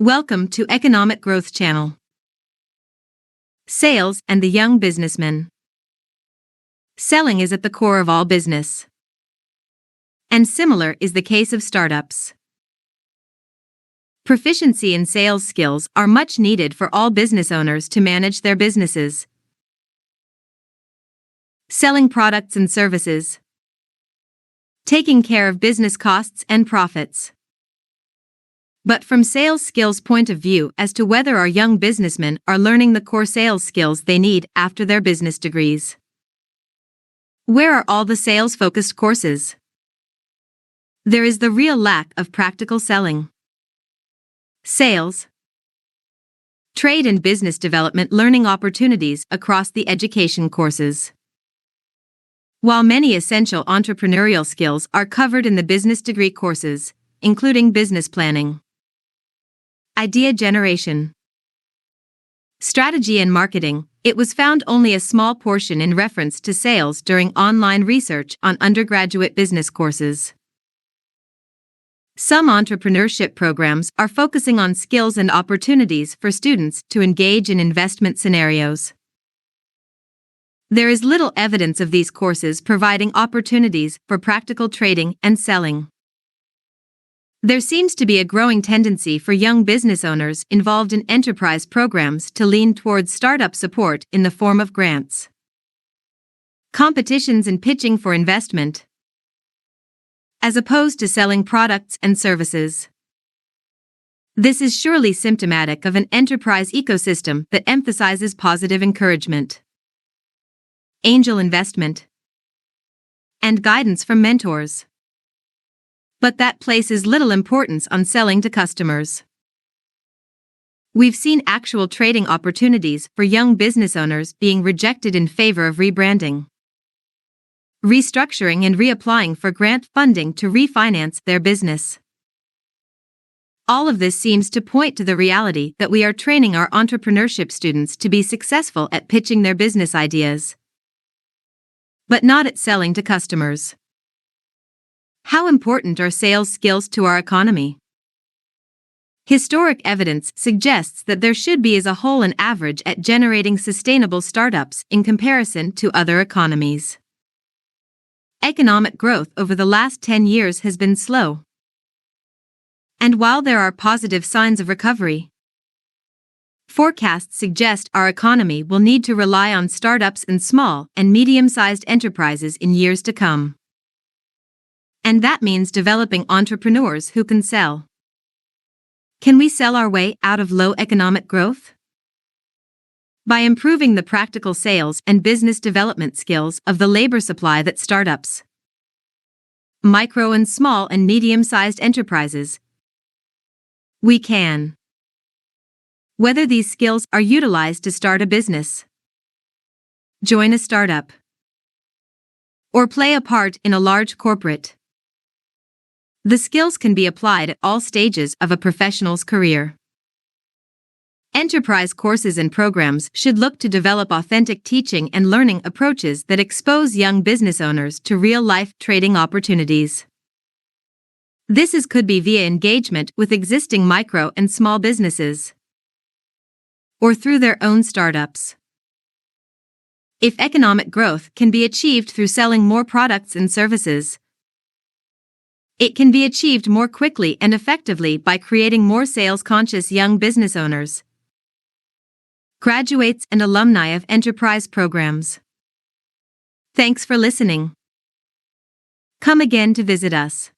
Welcome to Economic Growth Channel. Sales and the young businessman. Selling is at the core of all business. And similar is the case of startups. Proficiency in sales skills are much needed for all business owners to manage their businesses. Selling products and services. Taking care of business costs and profits. But from sales skills point of view as to whether our young businessmen are learning the core sales skills they need after their business degrees. Where are all the sales-focused courses? There is the real lack of practical selling. Sales, trade and business development learning opportunities across the education courses. While many essential entrepreneurial skills are covered in the business degree courses, including business planning, idea generation, strategy and marketing, it was found only a small portion in reference to sales during online research on undergraduate business courses. Some entrepreneurship programs are focusing on skills and opportunities for students to engage in investment scenarios. There is little evidence of these courses providing opportunities for practical trading and selling. There seems to be a growing tendency for young business owners involved in enterprise programs to lean towards startup support in the form of grants, competitions and pitching for investment, as opposed to selling products and services. This is surely symptomatic of an enterprise ecosystem that emphasizes positive encouragement, angel investment, and guidance from mentors, but that places little importance on selling to customers. We've seen actual trading opportunities for young business owners being rejected in favor of rebranding, restructuring and reapplying for grant funding to refinance their business. All of this seems to point to the reality that we are training our entrepreneurship students to be successful at pitching their business ideas, but not at selling to customers. How important are sales skills to our economy? Historic evidence suggests that there should be as a whole an average at generating sustainable startups in comparison to other economies. Economic growth over the last 10 years has been slow. And while there are positive signs of recovery, forecasts suggest our economy will need to rely on startups and small and medium-sized enterprises in years to come. And that means developing entrepreneurs who can sell. Can we sell our way out of low economic growth? By improving the practical sales and business development skills of the labor supply that startups, micro and small and medium-sized enterprises, we can. Whether these skills are utilized to start a business, join a startup, or play a part in a large corporate, the skills can be applied at all stages of a professional's career. Enterprise courses and programs should look to develop authentic teaching and learning approaches that expose young business owners to real-life trading opportunities. This could be via engagement with existing micro and small businesses, or through their own startups. If economic growth can be achieved through selling more products and services, it can be achieved more quickly and effectively by creating more sales-conscious young business owners, graduates and alumni of enterprise programs. Thanks for listening. Come again to visit us.